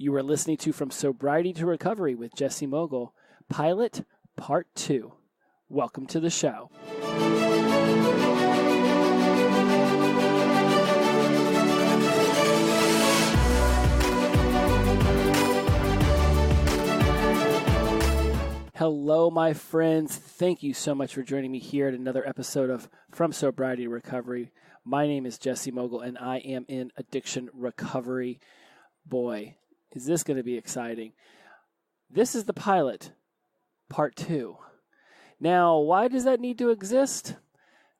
You are listening to From Sobriety to Recovery with Jesse Mogul, Pilot Part 2. Welcome to the show. Hello, my friends. Thank you so much for joining me here at another episode of From Sobriety to Recovery. My name is Jesse Mogul, and I am in addiction recovery. Boy, is this going to be exciting. This is the pilot, part 2. Now, why does that need to exist?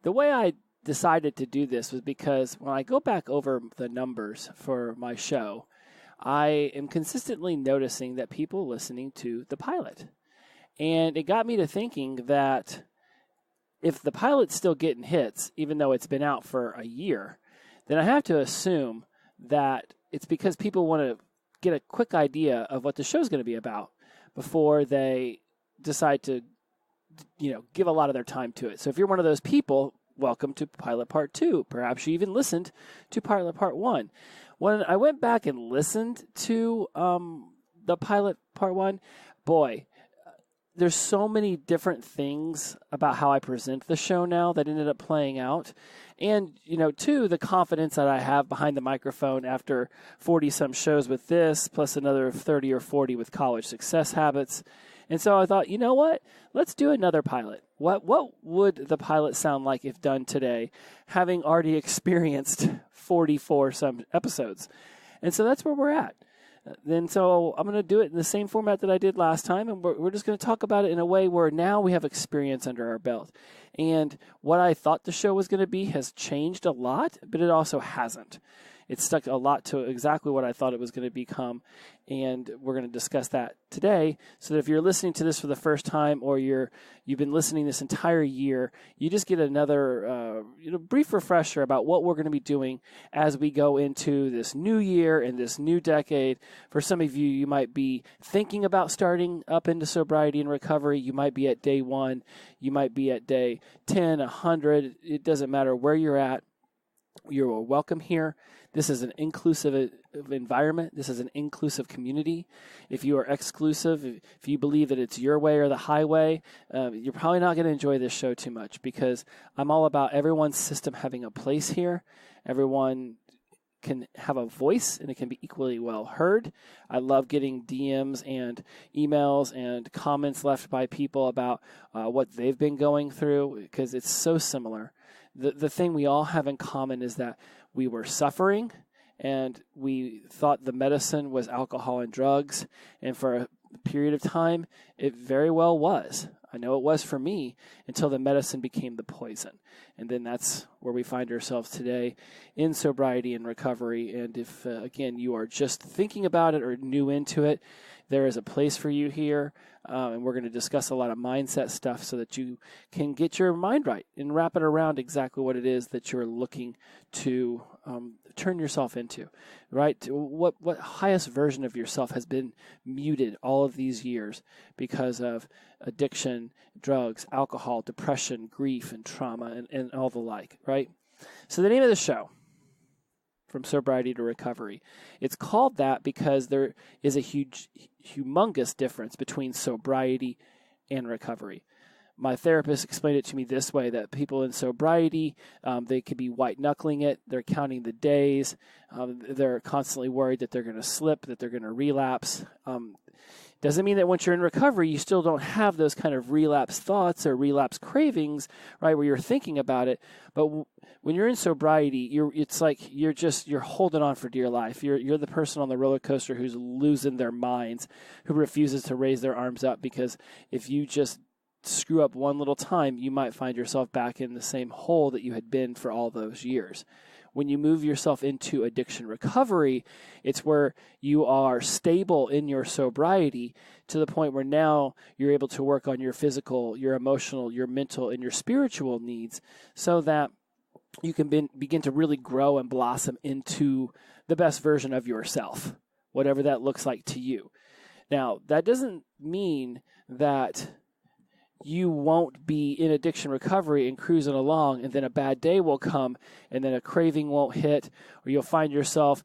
The way I decided to do this was because when I go back over the numbers for my show, I am consistently noticing that people listening to the pilot. And it got me to thinking that if the pilot's still getting hits, even though it's been out for a year, then I have to assume that it's because people want to get a quick idea of what the show's going to be about before they decide to, give a lot of their time to it. So if you're one of those people, welcome to Pilot Part 2. Perhaps you even listened to Pilot Part 1. When I went back and listened to the Pilot Part 1, boy, there's so many different things about how I present the show now that ended up playing out. And, too, the confidence that I have behind the microphone after 40-some shows with this, plus another 30 or 40 with College Success Habits. And so I thought, you know what? Let's do another pilot. What would the pilot sound like if done today, having already experienced 44-some episodes? And so that's where we're at. Then so I'm going to do it in the same format that I did last time, and we're just going to talk about it in a way where now we have experience under our belt. And what I thought the show was going to be has changed a lot, but it also hasn't. It's stuck a lot to exactly what I thought it was going to become, and we're going to discuss that today so that if you're listening to this for the first time or you've been listening this entire year, you just get another brief refresher about what we're going to be doing as we go into this new year and this new decade. For some of you, you might be thinking about starting up into sobriety and recovery. You might be at day 1. You might be at day 10, 100. It doesn't matter where you're at. You're welcome here. This is an inclusive environment. This is an inclusive community. If you are exclusive, if you believe that it's your way or the highway, you're probably not going to enjoy this show too much because I'm all about everyone's system having a place here. Everyone can have a voice and it can be equally well heard. I love getting DMs and emails and comments left by people about what they've been going through because it's so similar. The thing we all have in common is that we were suffering and we thought the medicine was alcohol and drugs. And for a period of time, it very well was. I know it was for me until the medicine became the poison. And then that's where we find ourselves today in sobriety and recovery. And if, again, you are just thinking about it or new into it, there is a place for you here. And we're going to discuss a lot of mindset stuff so that you can get your mind right and wrap it around exactly what it is that you're looking to turn yourself into, right? What highest version of yourself has been muted all of these years because of addiction, drugs, alcohol, depression, grief, and trauma, and all the like, right? So the name of the show, From Sobriety to Recovery. It's called that because there is a humongous difference between sobriety and recovery. My therapist explained it to me this way, that people in sobriety, they could be white-knuckling it. They're counting the days. They're constantly worried that they're going to slip, that they're going to relapse. Doesn't mean that once you're in recovery, you still don't have those kind of relapse thoughts or relapse cravings, right, where you're thinking about it. But when you're in sobriety, it's like you're holding on for dear life. You're the person on the roller coaster who's losing their minds, who refuses to raise their arms up, because if you just screw up one little time, you might find yourself back in the same hole that you had been for all those years. When you move yourself into addiction recovery, it's where you are stable in your sobriety to the point where now you're able to work on your physical, your emotional, your mental, and your spiritual needs so that you can begin to really grow and blossom into the best version of yourself, whatever that looks like to you. Now, that doesn't mean that you won't be in addiction recovery and cruising along, and then a bad day will come, and then a craving won't hit, or you'll find yourself,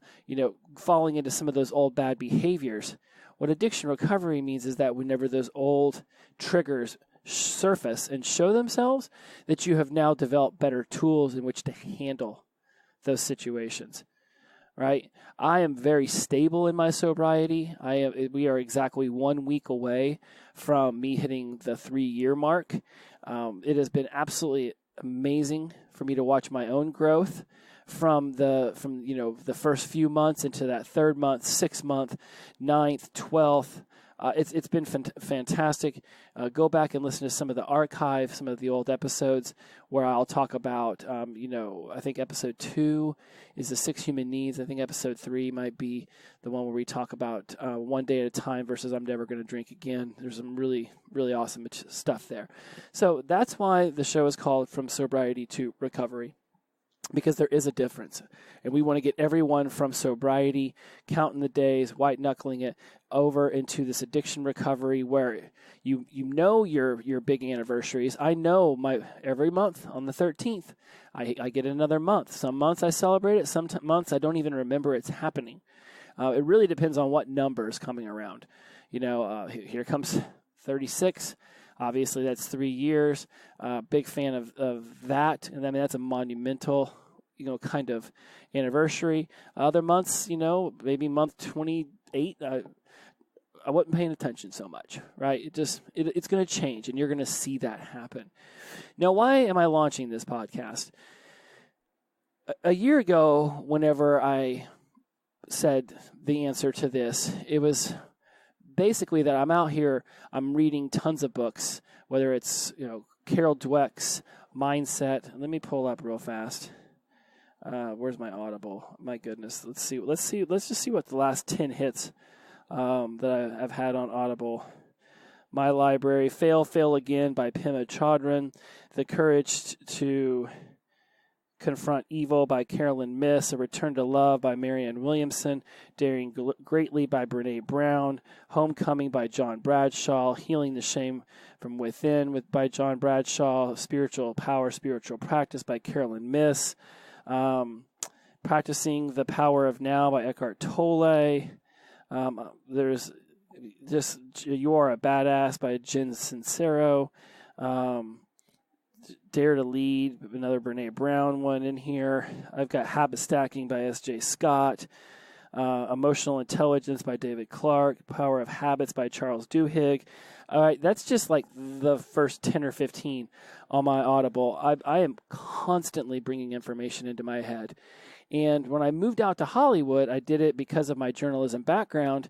falling into some of those old bad behaviors. What addiction recovery means is that whenever those old triggers surface and show themselves, that you have now developed better tools in which to handle those situations. Right? I am very stable in my sobriety. We are exactly 1 week away from me hitting the 3-year mark. It has been absolutely amazing for me to watch my own growth from the first few months into that 3rd month, 6th month, 9th, 12th. It's been fantastic. Go back and listen to some of the archive, some of the old episodes where I'll talk about, I think episode 2 is the 6 human needs. I think episode 3 might be the one where we talk about one day at a time versus I'm never going to drink again. There's some really, really awesome stuff there. So that's why the show is called From Sobriety to Recovery, because there is a difference. And we want to get everyone from sobriety, counting the days, white-knuckling it, over into this addiction recovery where you know your big anniversaries. I know every month on the 13th, I get another month. Some months I celebrate it. Some months I don't even remember it's happening. It really depends on what number is coming around. Here comes 36. Obviously, that's 3 years. Big fan of that. And I mean, that's a monumental, kind of anniversary. Other months, maybe month 28, I wasn't paying attention so much, right? It's going to change, and you're going to see that happen. Now, why am I launching this podcast? A year ago, whenever I said the answer to this, it was basically that I'm out here, I'm reading tons of books, whether it's, Carol Dweck's Mindset. Let me pull up real fast. Where's my Audible? My goodness. Let's just see what the last 10 hits that I've had on Audible. My Library, Fail Again by Pema Chodron. The Courage to Confront Evil by Carolyn Miss, A Return to Love by Marianne Williamson, Daring Greatly by Brene Brown, Homecoming by John Bradshaw, Healing the Shame from Within by John Bradshaw, Spiritual Power, Spiritual Practice by Carolyn Miss, Practicing the Power of Now by Eckhart Tolle. There's just You Are a Badass by Jen Sincero. Dare to Lead, another Brene Brown one in here. I've got Habit Stacking by S.J. Scott. Emotional Intelligence by David Clark. Power of Habits by Charles Duhigg. All right, that's just like the first 10 or 15 on my Audible. I am constantly bringing information into my head. And when I moved out to Hollywood, I did it because of my journalism background,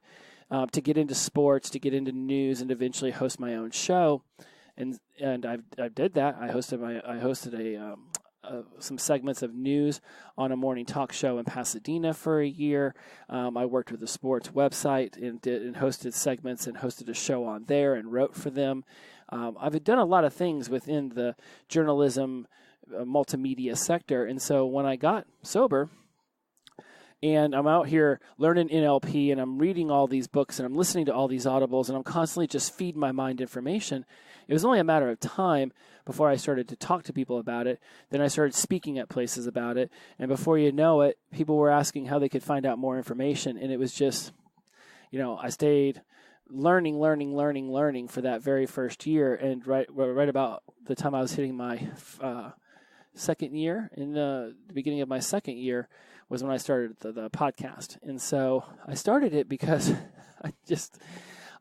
to get into sports, to get into news, and eventually host my own show. And I did that. I hosted some segments of news on a morning talk show in Pasadena for a year. I worked with a sports website and hosted segments and hosted a show on there and wrote for them. I've done a lot of things within the journalism multimedia sector. And so when I got sober, and I'm out here learning NLP, and I'm reading all these books, and I'm listening to all these audibles, and I'm constantly just feeding my mind information. It was only a matter of time before I started to talk to people about it. Then I started speaking at places about it. And before you know it, people were asking how they could find out more information. And it was just, I stayed learning for that very first year. And right about the time I was hitting my second year, in the beginning of my second year, was when I started the podcast. And so I started it because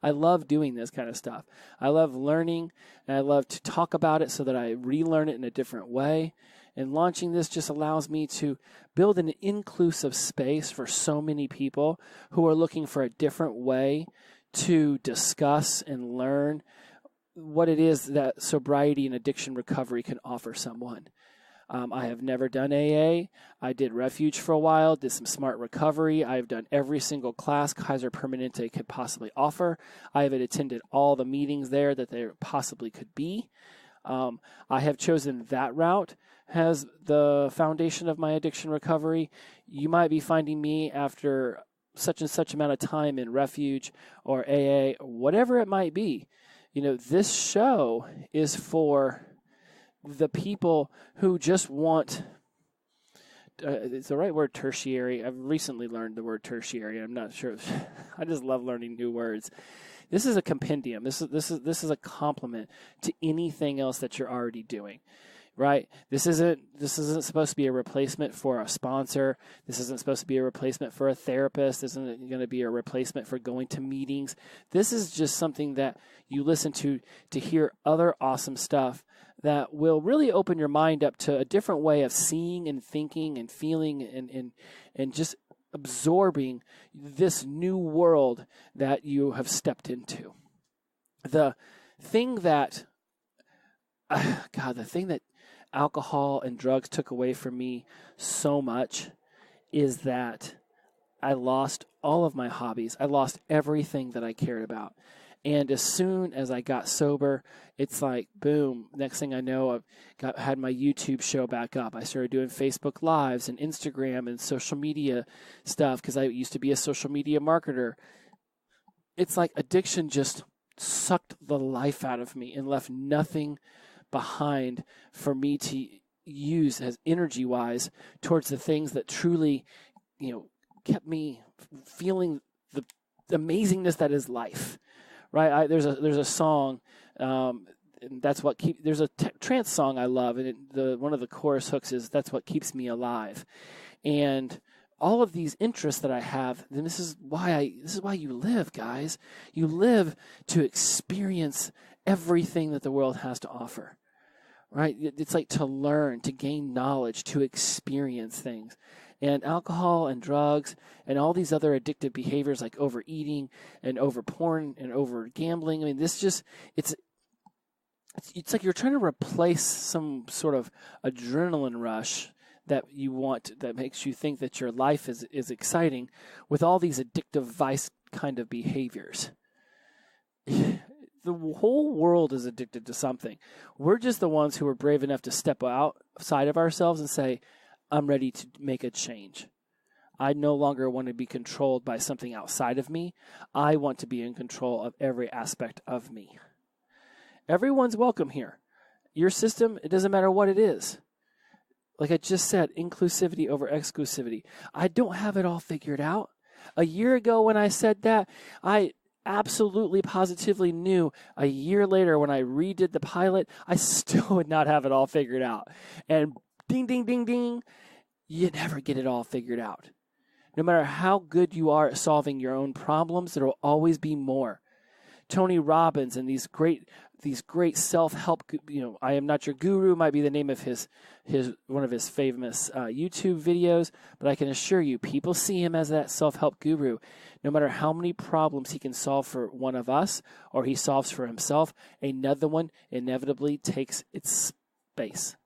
I love doing this kind of stuff. I love learning, and I love to talk about it so that I relearn it in a different way. And launching this just allows me to build an inclusive space for so many people who are looking for a different way to discuss and learn what it is that sobriety and addiction recovery can offer someone. I have never done AA. I did Refuge for a while, did some Smart Recovery. I've done every single class Kaiser Permanente could possibly offer. I have attended all the meetings there that there possibly could be. I have chosen that route as the foundation of my addiction recovery. You might be finding me after such and such amount of time in Refuge or AA, or whatever it might be. this show is for the people who just want, it's the right word, tertiary. I've recently learned the word tertiary. I'm not sure. I just love learning new words. This is a compendium. This is a complement to anything else that you're already doing. Right? This isn't supposed to be a replacement for a sponsor. This isn't supposed to be a replacement for a therapist. This isn't going to be a replacement for going to meetings. This is just something that you listen to hear other awesome stuff that will really open your mind up to a different way of seeing and thinking and feeling and just absorbing this new world that you have stepped into. The thing that alcohol and drugs took away from me so much is that I lost all of my hobbies. I lost everything that I cared about. And as soon as I got sober, it's like, boom, next thing I know, had my YouTube show back up. I started doing Facebook Lives and Instagram and social media stuff because I used to be a social media marketer. It's like addiction just sucked the life out of me and left nothing behind for me to use as energy-wise towards the things that truly, kept me feeling the amazingness that is life. Right? There's a song, and that's what there's a trance song I love, and one of the chorus hooks is "That's what keeps me alive," and all of these interests that I have, then this is why you live, guys. You live to experience everything that the world has to offer. Right? It's like to learn, to gain knowledge, to experience things. And alcohol and drugs and all these other addictive behaviors like overeating and over porn and over gambling. I mean, it's like you're trying to replace some sort of adrenaline rush that you want, that makes you think that your life is exciting, with all these addictive vice kind of behaviors. The whole world is addicted to something. We're just the ones who are brave enough to step outside of ourselves and say, I'm ready to make a change. I no longer want to be controlled by something outside of me. I want to be in control of every aspect of me. Everyone's welcome here. Your system, it doesn't matter what it is. Like I just said, inclusivity over exclusivity. I don't have it all figured out. A year ago when I said that, I absolutely positively knew a year later when I redid the pilot, I still would not have it all figured out. And ding, ding, ding, ding, you never get it all figured out. No matter how good you are at solving your own problems, there will always be more. Tony Robbins and these great self-help, I Am Not Your Guru might be the name of his one of his famous YouTube videos, but I can assure you, people see him as that self-help guru. No matter how many problems he can solve for one of us or he solves for himself, another one inevitably takes its space.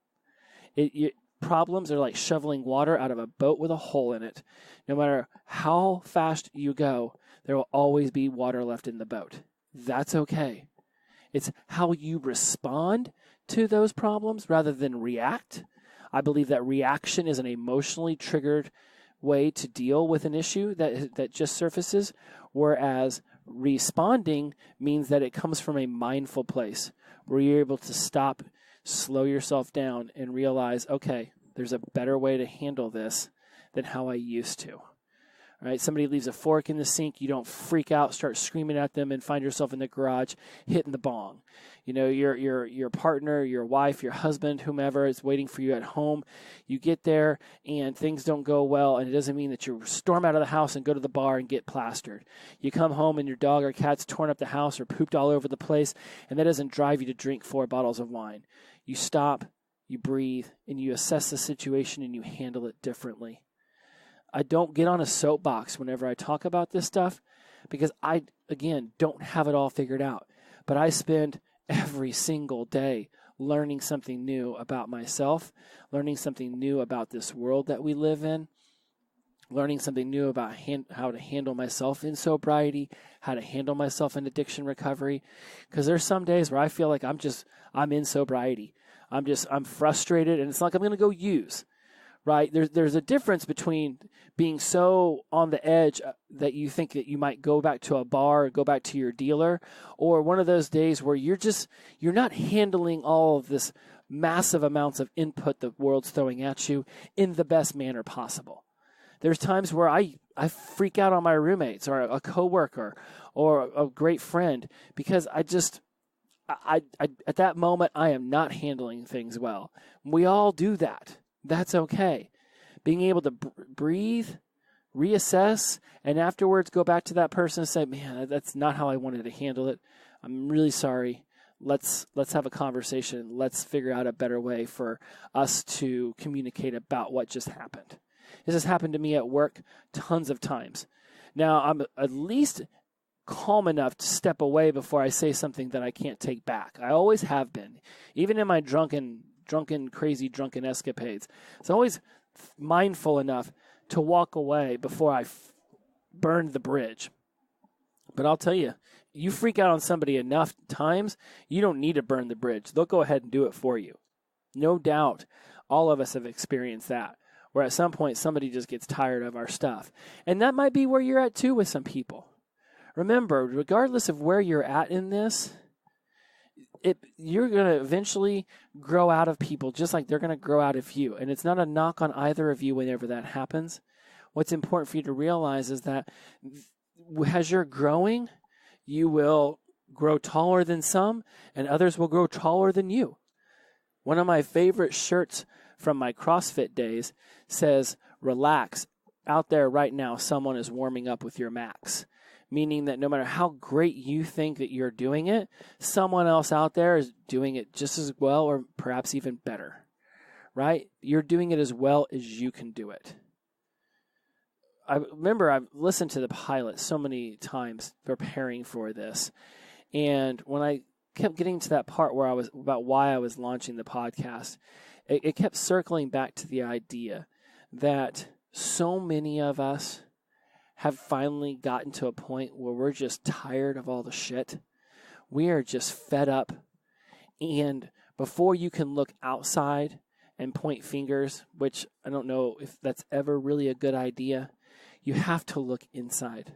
Problems are like shoveling water out of a boat with a hole in it. No matter how fast you go, there will always be water left in the boat. That's okay. It's how you respond to those problems rather than react. I believe that reaction is an emotionally triggered way to deal with an issue that just surfaces, whereas responding means that it comes from a mindful place where you're able to stop, slow yourself down, and realize, okay, there's a better way to handle this than how I used to. Right? Somebody leaves a fork in the sink, you don't freak out, start screaming at them, and find yourself in the garage hitting the bong. Your partner, your wife, your husband, whomever is waiting for you at home. You get there and things don't go well, and it doesn't mean that you storm out of the house and go to the bar and get plastered. You come home and your dog or cat's torn up the house or pooped all over the place, and that doesn't drive you to drink 4 bottles of wine. You stop, you breathe, and you assess the situation and you handle it differently. I don't get on a soapbox whenever I talk about this stuff because I, again, don't have it all figured out. But I spend every single day learning something new about myself, learning something new about this world that we live in, learning something new about how to handle myself in sobriety, how to handle myself in addiction recovery. Because there's some days where I feel like I'm in sobriety. I'm frustrated, and it's like I'm going to go use. right? There's a difference between being so on the edge that you think that you might go back to a bar or go back to your dealer, or one of those days where you're not handling all of this massive amounts of input the world's throwing at you in the best manner possible. There's times where I freak out on my roommates or a coworker or a great friend because I at that moment I am not handling things well. We all do that. That's okay. Being able to breathe, reassess, and afterwards go back to that person and say, man, that's not how I wanted to handle it. I'm really sorry. Let's have a conversation. Let's figure out a better way for us to communicate about what just happened. This has happened to me at work tons of times. Now, I'm at least calm enough to step away before I say something that I can't take back. I always have been, even in my crazy drunken escapades. So I'm always mindful enough to walk away before I burn the bridge. But I'll tell you, you freak out on somebody enough times, you don't need to burn the bridge. They'll go ahead and do it for you. No doubt, all of us have experienced that, where at some point somebody just gets tired of our stuff. And that might be where you're at too with some people. Remember, regardless of where you're at in this, you're going to eventually grow out of people just like they're going to grow out of you. And it's not a knock on either of you whenever that happens. What's important for you to realize is that as you're growing, you will grow taller than some, and others will grow taller than you. One of my favorite shirts from my CrossFit days says, relax, out there right now, someone is warming up with your max. Meaning that no matter how great you think that you're doing it, someone else out there is doing it just as well or perhaps even better, right? You're doing it as well as you can do it. I remember I've listened to the pilot so many times preparing for this. And when I kept getting to that part where I was about why I was launching the podcast, it kept circling back to the idea that so many of us have finally gotten to a point where we're just tired of all the shit. We are just fed up. And before you can look outside and point fingers, which I don't know if that's ever really a good idea, you have to look inside.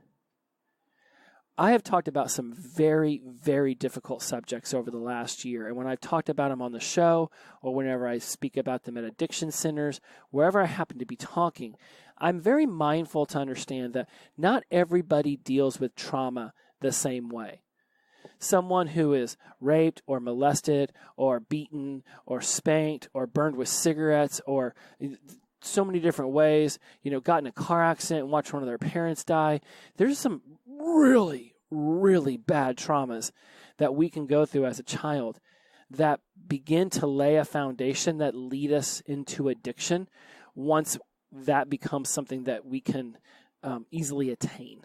I have talked about some very, very difficult subjects over the last year. And when I've talked about them on the show or whenever I speak about them at addiction centers, wherever I happen to be talking, I'm very mindful to understand that not everybody deals with trauma the same way. Someone who is raped or molested or beaten or spanked or burned with cigarettes or so many different ways, got in a car accident and watched one of their parents die. There's some really, really bad traumas that we can go through as a child that begin to lay a foundation that lead us into addiction once that becomes something that we can easily attain.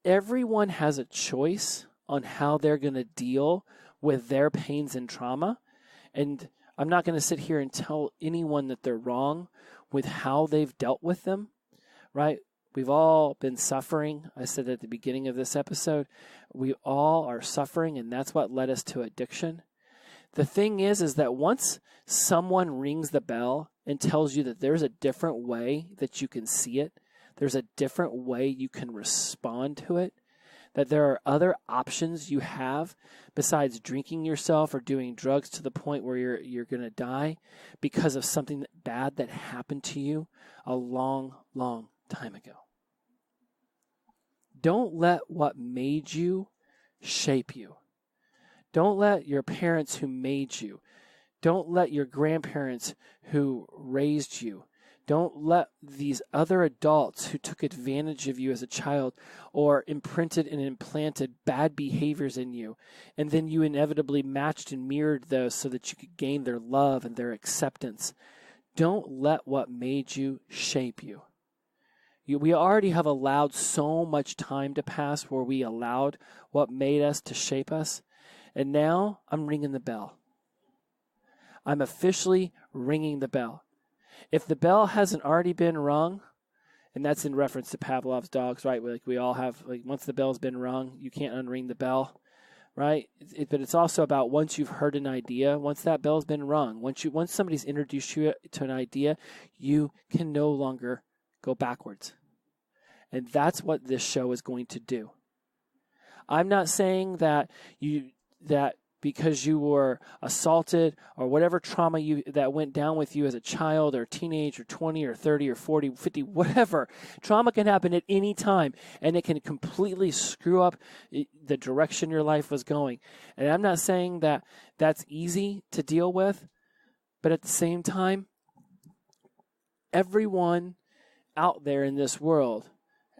Everyone has a choice on how they're going to deal with their pains and trauma. And I'm not going to sit here and tell anyone that they're wrong with how they've dealt with them, right? We've all been suffering. I said at the beginning of this episode, we all are suffering, and that's what led us to addiction. The thing is that once someone rings the bell and tells you that there's a different way that you can see it, there's a different way you can respond to it, that there are other options you have besides drinking yourself or doing drugs to the point where you're going to die because of something bad that happened to you a long, long time ago. Don't let what made you shape you. Don't let your parents who made you, don't let your grandparents who raised you, don't let these other adults who took advantage of you as a child or imprinted and implanted bad behaviors in you, and then you inevitably matched and mirrored those so that you could gain their love and their acceptance. Don't let what made you shape you. We already have allowed so much time to pass where we allowed what made us to shape us. And now I'm ringing the bell. I'm officially ringing the bell. If the bell hasn't already been rung, and that's in reference to Pavlov's dogs, right? We all have, once the bell's been rung, you can't unring the bell. right? But it's also about once you've heard an idea, once that bell's been rung, once somebody's introduced you to an idea, you can no longer go backwards. And that's what this show is going to do. I'm not saying that because you were assaulted or whatever trauma that went down with you as a child or teenage or 20 or 30 or 40, 50, whatever. Trauma can happen at any time, and it can completely screw up the direction your life was going. And I'm not saying that that's easy to deal with, but at the same time, everyone out there in this world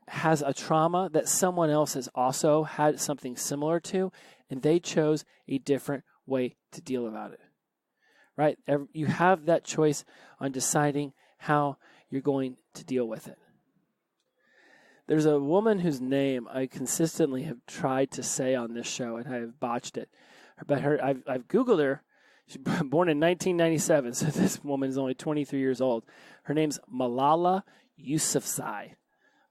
has a trauma that someone else has also had something similar to, and they chose a different way to deal about it, right? You have that choice on deciding how you're going to deal with it. There's a woman whose name I consistently have tried to say on this show, and I have botched it. But I've Googled her. She's born in 1997, so this woman is only 23 years old. Her name's Malala Yousafzai.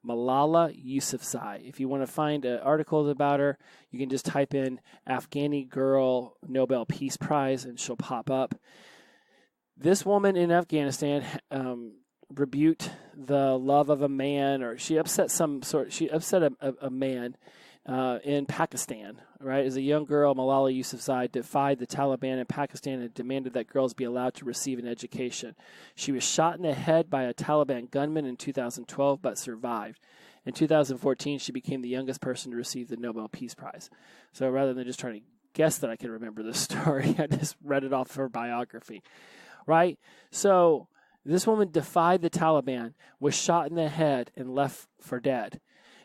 Malala Yousafzai. If you want to find articles about her, you can just type in Afghani girl Nobel Peace Prize and she'll pop up. This woman in Afghanistan rebuked the love of a man, or she upset a man in Pakistan, right? As a young girl, Malala Yousafzai defied the Taliban in Pakistan and demanded that girls be allowed to receive an education. She was shot in the head by a Taliban gunman in 2012, but survived. In 2014, she became the youngest person to receive the Nobel Peace Prize. So rather than just trying to guess that I can remember this story, I just read it off her biography, right? So this woman defied the Taliban, was shot in the head, and left for dead.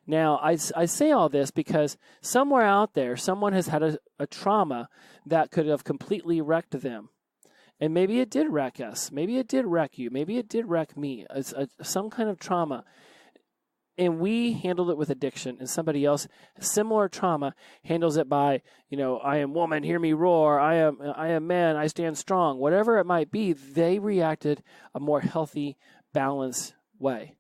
Now, I say all this because somewhere out there, someone has had a trauma that could have completely wrecked them. And maybe it did wreck us. Maybe it did wreck you. Maybe it did wreck me. It's some kind of trauma. And we handled it with addiction, and somebody else, similar trauma, handles it by, I am woman, hear me roar, I am man, I stand strong. Whatever it might be, they reacted a more healthy, balanced way.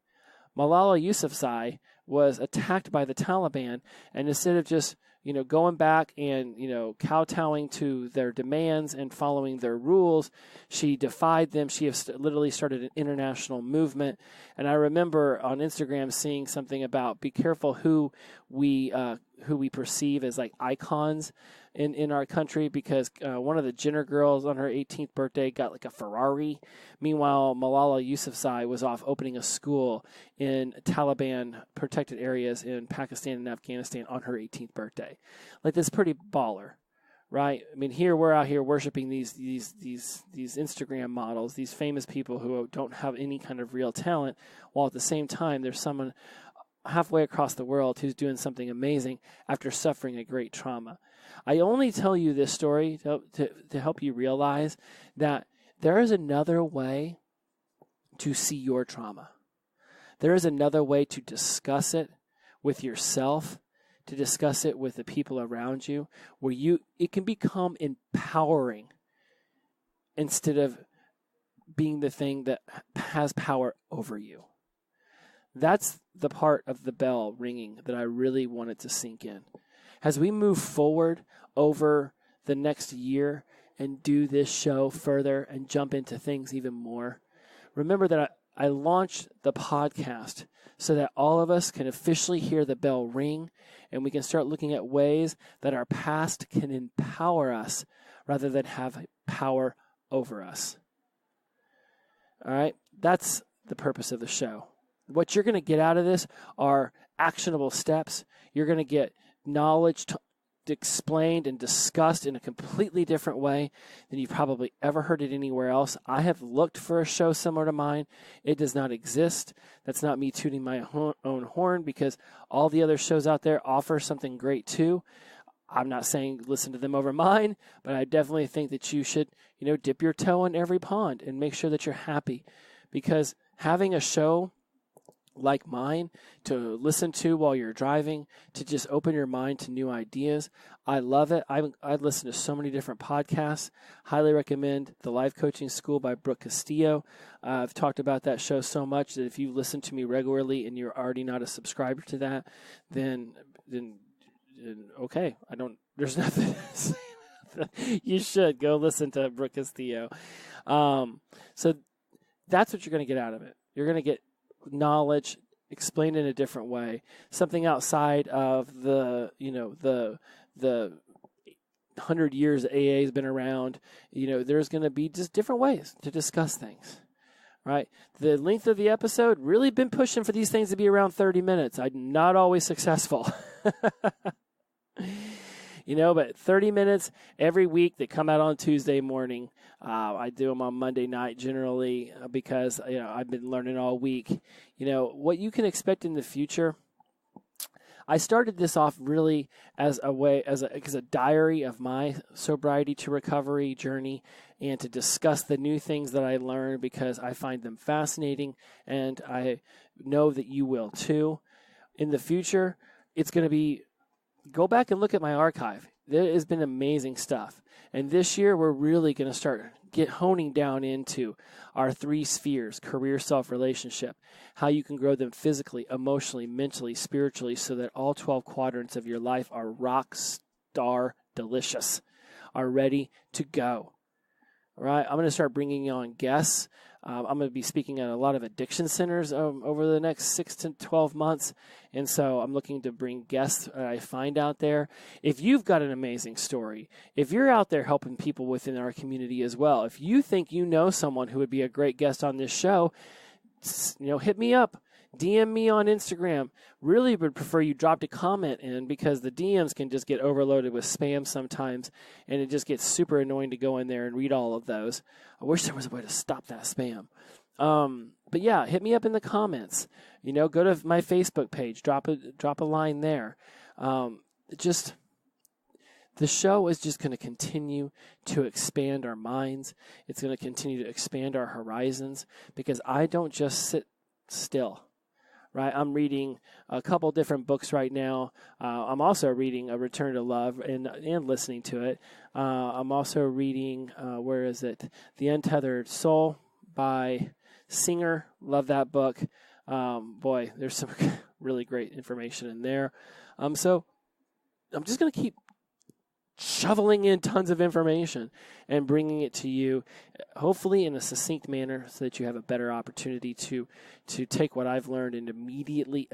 Malala Yousafzai was attacked by the Taliban, and instead of just, going back and, kowtowing to their demands and following their rules, she defied them. She literally started an international movement. And I remember on Instagram seeing something about be careful who we perceive as like icons in our country, because one of the Jenner girls on her 18th birthday got like a Ferrari. Meanwhile, Malala Yousafzai was off opening a school in Taliban protected areas in Pakistan and Afghanistan on her 18th birthday. Like, that's pretty baller, right? I mean, we're out here worshiping these Instagram models, these famous people who don't have any kind of real talent, while at the same time there's someone halfway across the world who's doing something amazing after suffering a great trauma. I only tell you this story to help you realize that there is another way to see your trauma. There is another way to discuss it with yourself, to discuss it with the people around you, where it can become empowering instead of being the thing that has power over you. That's the part of the bell ringing that I really wanted to sink in. As we move forward over the next year and do this show further and jump into things even more, remember that I launched the podcast so that all of us can officially hear the bell ring, and we can start looking at ways that our past can empower us rather than have power over us. All right? That's the purpose of the show. What you're going to get out of this are actionable steps. You're going to get knowledge explained and discussed in a completely different way than you've probably ever heard it anywhere else. I have looked for a show similar to mine. It does not exist. That's not me tooting my own horn, because all the other shows out there offer something great too. I'm not saying listen to them over mine, but I definitely think that you should, dip your toe in every pond and make sure that you're happy, because having a show like mine to listen to while you're driving, to just open your mind to new ideas, I love it. I listen to so many different podcasts. Highly recommend The Life Coaching School by Brooke Castillo. I've talked about that show so much that if you listen to me regularly and you're already not a subscriber to that, then okay, there's nothing to say. You should go listen to Brooke Castillo. So that's what you're going to get out of it. You're going to get knowledge explained in a different way, something outside of the 100 years AA has been around. There's going to be just different ways to discuss things. Right? The length of the episode, really been pushing for these things to be around 30 minutes. I'm not always successful. But 30 minutes every week that come out on Tuesday morning. I do them on Monday night generally because, I've been learning all week. What you can expect in the future. I started this off really as a diary of my sobriety to recovery journey and to discuss the new things that I learned because I find them fascinating and I know that you will too. In the future, it's going to be, go back and look at my archive. There has been amazing stuff. And this year, we're really going to start honing down into our 3 spheres: career, self, relationship, how you can grow them physically, emotionally, mentally, spiritually, so that all 12 quadrants of your life are rock star delicious, are ready to go. All right, I'm going to start bringing on guests. I'm going to be speaking at a lot of addiction centers over the next 6 to 12 months. And so I'm looking to bring guests that I find out there. If you've got an amazing story, if you're out there helping people within our community as well, if you think you know someone who would be a great guest on this show, hit me up. DM me on Instagram. Really would prefer you dropped a comment in because the DMs can just get overloaded with spam sometimes, and it just gets super annoying to go in there and read all of those. I wish there was a way to stop that spam. But yeah, hit me up in the comments. Go to my Facebook page. Drop a line there. The show is just going to continue to expand our minds. It's going to continue to expand our horizons because I don't just sit still. Right, I'm reading a couple different books right now. I'm also reading A Return to Love and listening to it. I'm also reading, The Untethered Soul by Singer. Love that book. Boy, there's some really great information in there. So I'm just going to keep shoveling in tons of information and bringing it to you, hopefully in a succinct manner so that you have a better opportunity to take what I've learned and immediately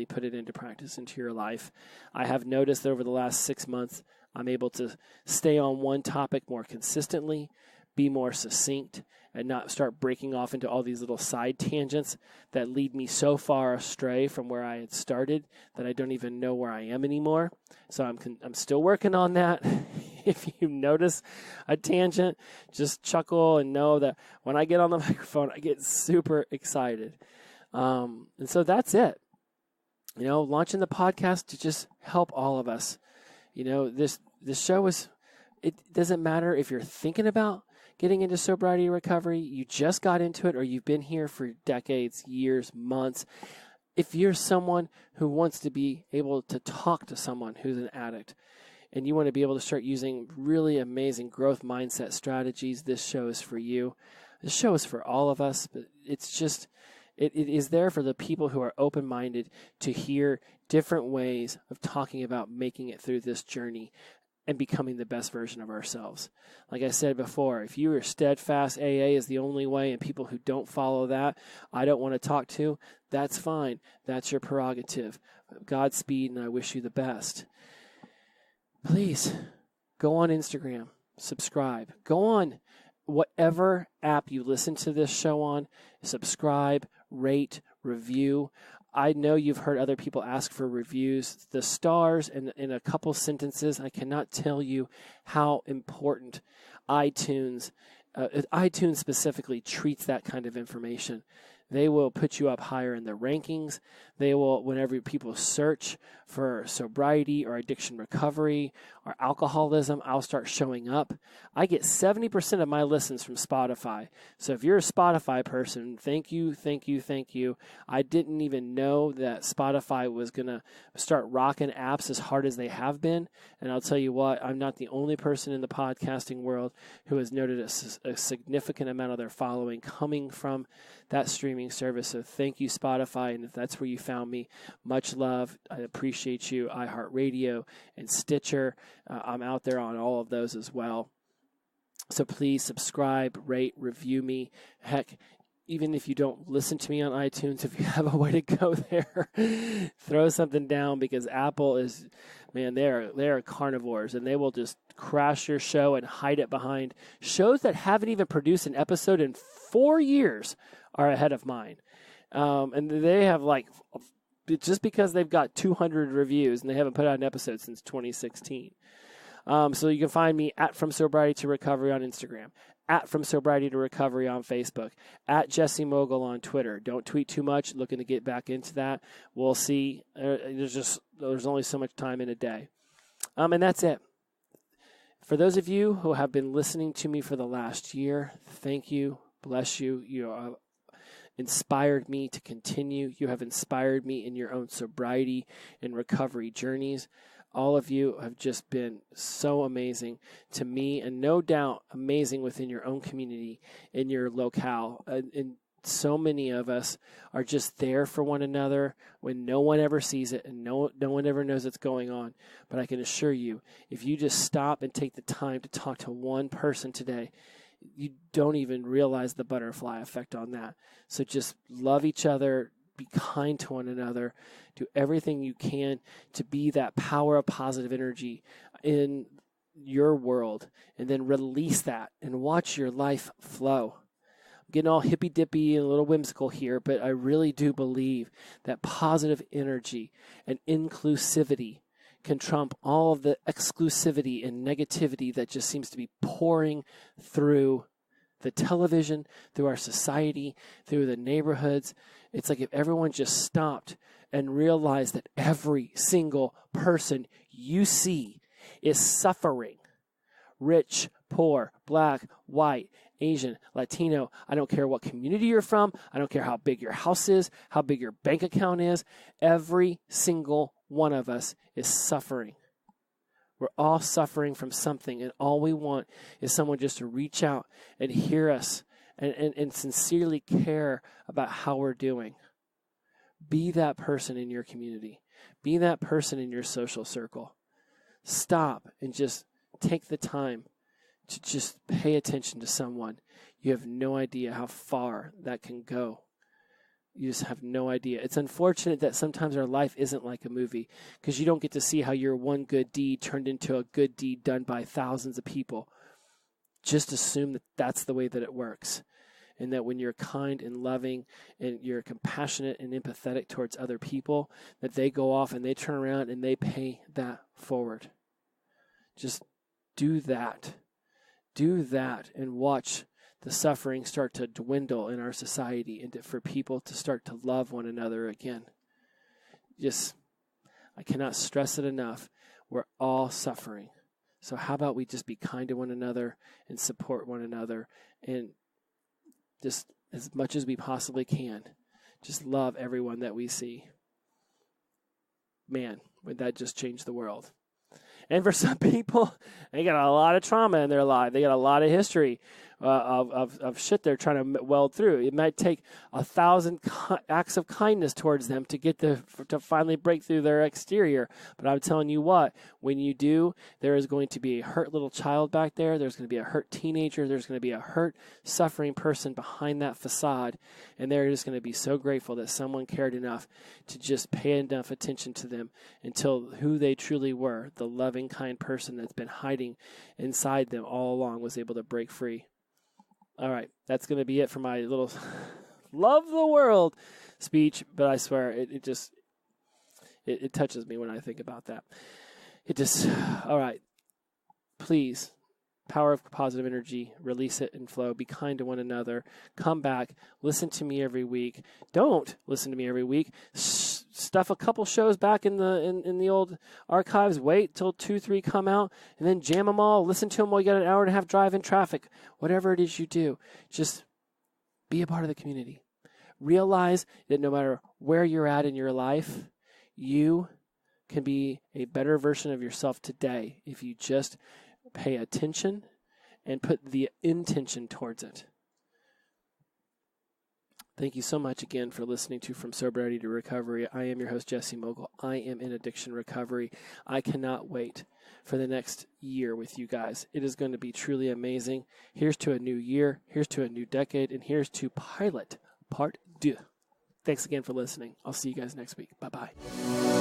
put it into practice into your life. I have noticed that over the last 6 months, I'm able to stay on one topic more consistently, be more succinct, and not start breaking off into all these little side tangents that lead me so far astray from where I had started that I don't even know where I am anymore. So I'm still working on that. If you notice a tangent, just chuckle and know that when I get on the microphone, I get super excited. And so that's it. Launching the podcast to just help all of us. This show it doesn't matter if you're thinking about getting into sobriety recovery, you just got into it, or you've been here for decades, years, months. If you're someone who wants to be able to talk to someone who's an addict and you want to be able to start using really amazing growth mindset strategies, this show is for you. This show is for all of us, but it's just, it is there for the people who are open-minded to hear different ways of talking about making it through this journey and becoming the best version of ourselves. Like I said before, if you are steadfast, AA is the only way, and people who don't follow that, I don't want to talk to, that's fine. That's your prerogative. Godspeed, and I wish you the best. Please, go on Instagram, subscribe. Go on whatever app you listen to this show on, subscribe, rate, review. I know you've heard other people ask for reviews. The stars and in a couple sentences, I cannot tell you how important iTunes specifically treats that kind of information. They will put you up higher in the rankings. They will, whenever people search for sobriety or addiction recovery or alcoholism, I'll start showing up. I get 70% of my listens from Spotify. So if you're a Spotify person, thank you, thank you, thank you. I didn't even know that Spotify was going to start rocking apps as hard as they have been. And I'll tell you what, I'm not the only person in the podcasting world who has noted a significant amount of their following coming from that stream streaming service. So thank you, Spotify. And if that's where you found me, much love. I appreciate you. iHeartRadio and Stitcher. I'm out there on all of those as well. So please subscribe, rate, review me. Heck, even if you don't listen to me on iTunes, if you have a way to go there, throw something down, because Apple is, man, they're carnivores, and they will just crash your show and hide it behind shows that haven't even produced an episode in 4 years are ahead of mine. And they have, like, just because they've got 200 reviews and they haven't put out an episode since 2016. So you can find me at From Sobriety to Recovery on Instagram, at From Sobriety to Recovery on Facebook, at Jesse Mogul on Twitter. Don't tweet too much. Looking to get back into that. We'll see. There's only so much time in a day. And that's it. For those of you who have been listening to me for the last year, thank you. Bless you. You have inspired me to continue. You have inspired me in your own sobriety and recovery journeys. All of you have just been so amazing to me, and no doubt amazing within your own community, in your locale. And so many of us are just there for one another when no one ever sees it and no one ever knows what's going on. But I can assure you, if you just stop and take the time to talk to one person today, you don't even realize the butterfly effect on that. So just love each other. Be kind to one another. Do everything you can to be that power of positive energy in your world, and then release that and watch your life flow. I'm getting all hippy-dippy and a little whimsical here, but I really do believe that positive energy and inclusivity can trump all of the exclusivity and negativity that just seems to be pouring through the television, through our society, through the neighborhoods. It's like if everyone just stopped and realized that every single person you see is suffering. Rich, poor, black, white, Asian, Latino. I don't care what community you're from. I don't care how big your house is, how big your bank account is. Every single one of us is suffering. We're all suffering from something, and all we want is someone just to reach out and hear us and sincerely care about how we're doing. Be that person in your community. Be that person in your social circle. Stop and just take the time to just pay attention to someone. You have no idea how far that can go. You just have no idea. It's unfortunate that sometimes our life isn't like a movie, because you don't get to see how your one good deed turned into a good deed done by thousands of people. Just assume that that's the way that it works, and that when you're kind and loving and you're compassionate and empathetic towards other people, that they go off and they turn around and they pay that forward. Just do that. Do that and watch the suffering start to dwindle in our society, and for people to start to love one another again. I cannot stress it enough. We're all suffering. So how about we just be kind to one another and support one another, and just as much as we possibly can, just love everyone that we see. Man, would that just change the world? And for some people, they got a lot of trauma in their life. They got a lot of history of shit they're trying to weld through. It might take 1,000 acts of kindness towards them to get to finally break through their exterior. But I'm telling you what, when you do, there is going to be a hurt little child back there. There's going to be a hurt teenager. There's going to be a hurt, suffering person behind that facade. And they're just going to be so grateful that someone cared enough to just pay enough attention to them until who they truly were, the loving, kind person that's been hiding inside them all along, was able to break free. All right, that's going to be it for my little love the world speech, but I swear it touches me when I think about that. All right, please, power of positive energy, release it and flow, be kind to one another, come back, listen to me every week. Don't listen to me every week. Stuff a couple shows back in the old archives. Wait till 2, 3 come out, and then jam them all. Listen to them while you got an hour and a half drive in traffic. Whatever it is you do, just be a part of the community. Realize that no matter where you're at in your life, you can be a better version of yourself today if you just pay attention and put the intention towards it. Thank you so much again for listening to From Sobriety to Recovery. I am your host, Jesse Mogul. I am in addiction recovery. I cannot wait for the next year with you guys. It is going to be truly amazing. Here's to a new year. Here's to a new decade. And here's to Pilot Part 2. Thanks again for listening. I'll see you guys next week. Bye-bye.